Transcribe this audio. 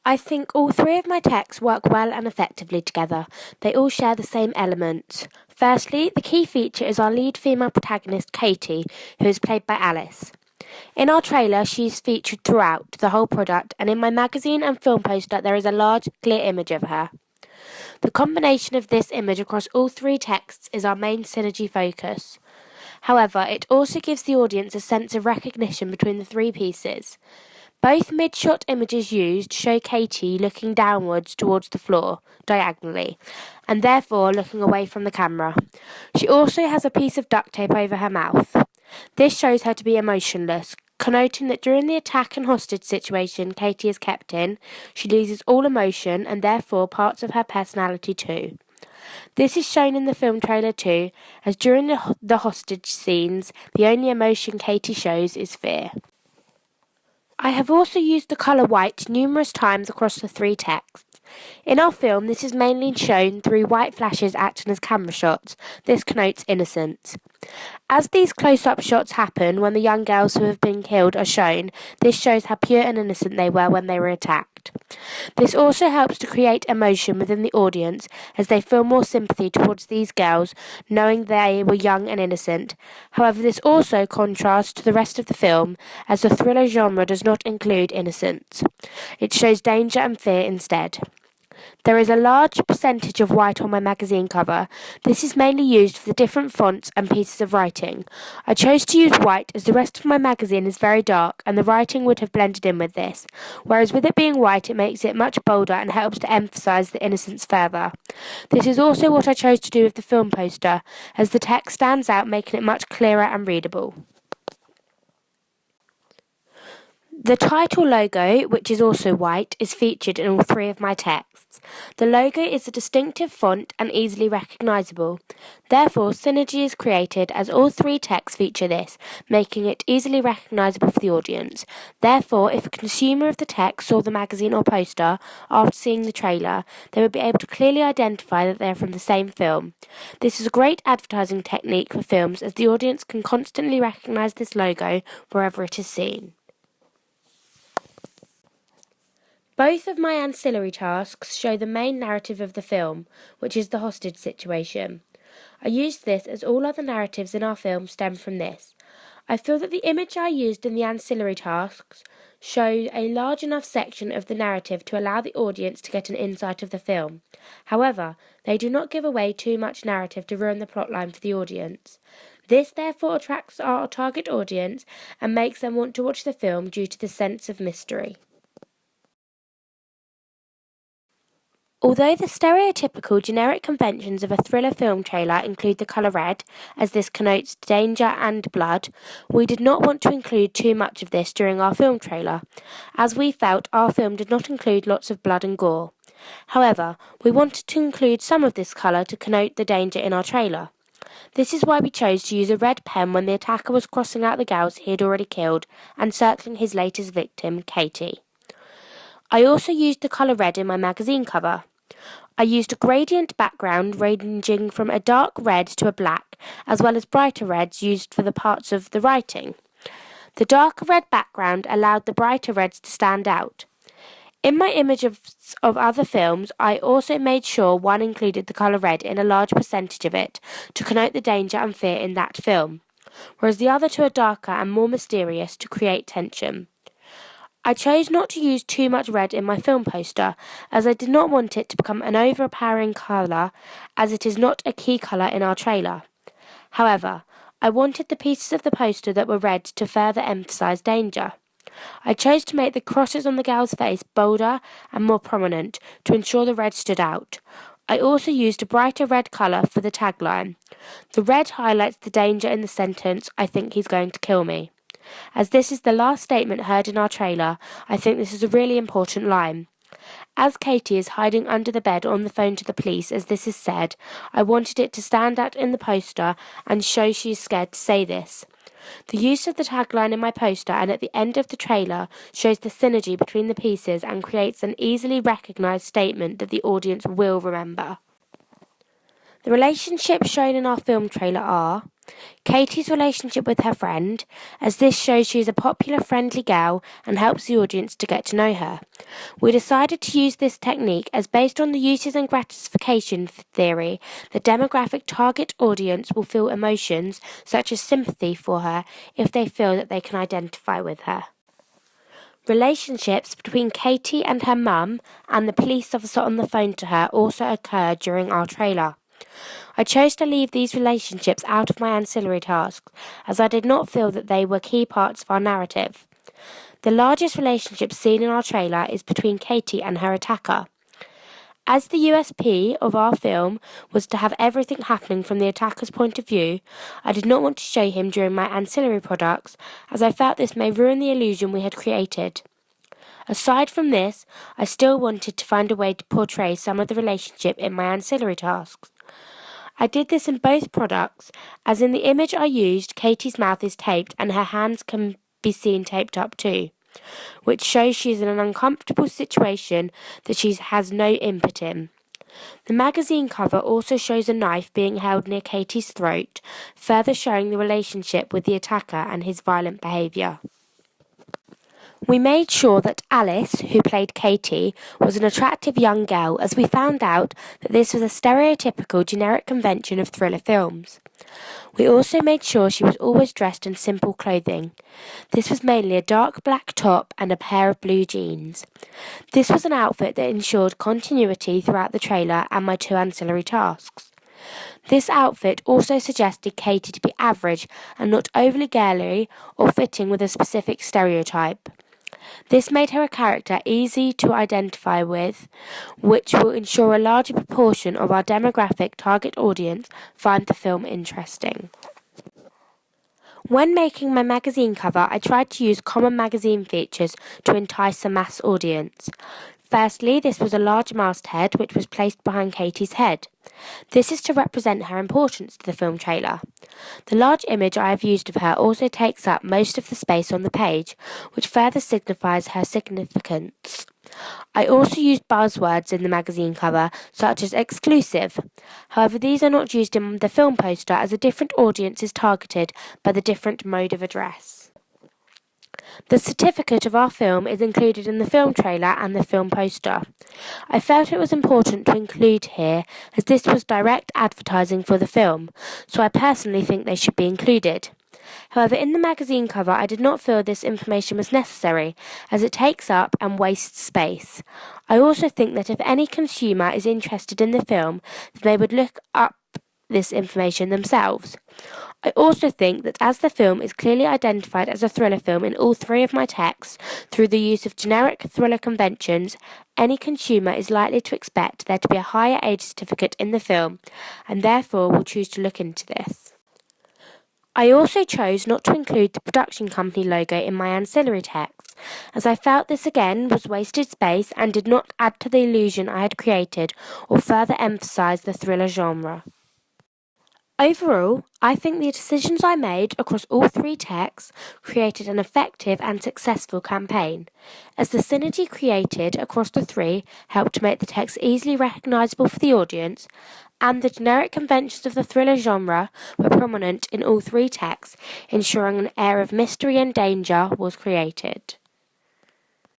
I think all three of my texts work well and effectively together. They all share the same elements. Firstly, the key feature is our lead female protagonist, Katie, who is played by Alice. In our trailer, she is featured throughout the whole product, and in my magazine and film poster, there is a large, clear image of her. The combination of this image across all three texts is our main synergy focus. However, it also gives the audience a sense of recognition between the three pieces. Both mid-shot images used show Katie looking downwards towards the floor, diagonally, and therefore looking away from the camera. She also has a piece of duct tape over her mouth. This shows her to be emotionless, connoting that during the attack and hostage situation Katie is kept in, she loses all emotion and therefore parts of her personality too. This is shown in the film trailer too, as during the hostage scenes, the only emotion Katie shows is fear. I have also used the colour white numerous times across the three texts. In our film, this is mainly shown through white flashes acting as camera shots. This connotes innocence. As these close-up shots happen when the young girls who have been killed are shown, this shows how pure and innocent they were when they were attacked. This also helps to create emotion within the audience as they feel more sympathy towards these girls, knowing they were young and innocent. However, this also contrasts to the rest of the film, as the thriller genre does not include innocence. It shows danger and fear instead. There is a large percentage of white on my magazine cover. This is mainly used for the different fonts and pieces of writing. I chose to use white as the rest of my magazine is very dark and the writing would have blended in with this, whereas with it being white it makes it much bolder and helps to emphasise the innocence further. This is also what I chose to do with the film poster, as the text stands out, making it much clearer and readable. The title logo, which is also white, is featured in all three of my texts. The logo is a distinctive font and easily recognisable. Therefore, synergy is created as all three texts feature this, making it easily recognisable for the audience. Therefore, if a consumer of the text saw the magazine or poster after seeing the trailer, they would be able to clearly identify that they are from the same film. This is a great advertising technique for films, as the audience can constantly recognise this logo wherever it is seen. Both of my ancillary tasks show the main narrative of the film, which is the hostage situation. I used this as all other narratives in our film stem from this. I feel that the image I used in the ancillary tasks showed a large enough section of the narrative to allow the audience to get an insight of the film. However, they do not give away too much narrative to ruin the plotline for the audience. This therefore attracts our target audience and makes them want to watch the film due to the sense of mystery. Although the stereotypical generic conventions of a thriller film trailer include the colour red, as this connotes danger and blood, we did not want to include too much of this during our film trailer, as we felt our film did not include lots of blood and gore. However, we wanted to include some of this colour to connote the danger in our trailer. This is why we chose to use a red pen when the attacker was crossing out the girls he had already killed and circling his latest victim, Katie. I also used the colour red in my magazine cover. I used a gradient background ranging from a dark red to a black, as well as brighter reds used for the parts of the writing. The darker red background allowed the brighter reds to stand out. In my images of other films, I also made sure one included the colour red in a large percentage of it, to connote the danger and fear in that film, whereas the other two are darker and more mysterious to create tension. I chose not to use too much red in my film poster, as I did not want it to become an overpowering colour, as it is not a key colour in our trailer. However, I wanted the pieces of the poster that were red to further emphasise danger. I chose to make the crosses on the girl's face bolder and more prominent to ensure the red stood out. I also used a brighter red colour for the tagline. The red highlights the danger in the sentence, "I think he's going to kill me." As this is the last statement heard in our trailer, I think this is a really important line. As Katie is hiding under the bed on the phone to the police as this is said, I wanted it to stand out in the poster and show she is scared to say this. The use of the tagline in my poster and at the end of the trailer shows the synergy between the pieces and creates an easily recognised statement that the audience will remember. The relationships shown in our film trailer are Katie's relationship with her friend, as this shows she is a popular, friendly girl and helps the audience to get to know her. We decided to use this technique as, based on the uses and gratification theory, the demographic target audience will feel emotions such as sympathy for her if they feel that they can identify with her. Relationships between Katie and her mum and the police officer on the phone to her also occur during our trailer. I chose to leave these relationships out of my ancillary tasks, as I did not feel that they were key parts of our narrative. The largest relationship seen in our trailer is between Katie and her attacker. As the USP of our film was to have everything happening from the attacker's point of view, I did not want to show him during my ancillary products, as I felt this may ruin the illusion we had created. Aside from this, I still wanted to find a way to portray some of the relationship in my ancillary tasks. I did this in both products, as in the image I used, Katie's mouth is taped and her hands can be seen taped up too, which shows she is in an uncomfortable situation that she has no input in. The magazine cover also shows a knife being held near Katie's throat, further showing the relationship with the attacker and his violent behaviour. We made sure that Alice, who played Katie, was an attractive young girl, as we found out that this was a stereotypical generic convention of thriller films. We also made sure she was always dressed in simple clothing. This was mainly a dark black top and a pair of blue jeans. This was an outfit that ensured continuity throughout the trailer and my two ancillary tasks. This outfit also suggested Katie to be average and not overly girly or fitting with a specific stereotype. This made her a character easy to identify with, which will ensure a larger proportion of our demographic target audience find the film interesting. When making my magazine cover, I tried to use common magazine features to entice a mass audience. Firstly, this was a large masthead which was placed behind Katie's head. This is to represent her importance to the film trailer. The large image I have used of her also takes up most of the space on the page, which further signifies her significance. I also used buzzwords in the magazine cover, such as exclusive. However, these are not used in the film poster, as a different audience is targeted by the different mode of address. The certificate of our film is included in the film trailer and the film poster. I felt it was important to include here, as this was direct advertising for the film, so I personally think they should be included. However, in the magazine cover, I did not feel this information was necessary, as it takes up and wastes space. I also think that if any consumer is interested in the film, then they would look up this information themselves. I also think that as the film is clearly identified as a thriller film in all three of my texts through the use of generic thriller conventions, any consumer is likely to expect there to be a higher age certificate in the film, and therefore will choose to look into this. I also chose not to include the production company logo in my ancillary text, as I felt this again was wasted space and did not add to the illusion I had created or further emphasise the thriller genre. Overall, I think the decisions I made across all three texts created an effective and successful campaign, as the synergy created across the three helped to make the text easily recognisable for the audience, and the generic conventions of the thriller genre were prominent in all three texts, ensuring an air of mystery and danger was created.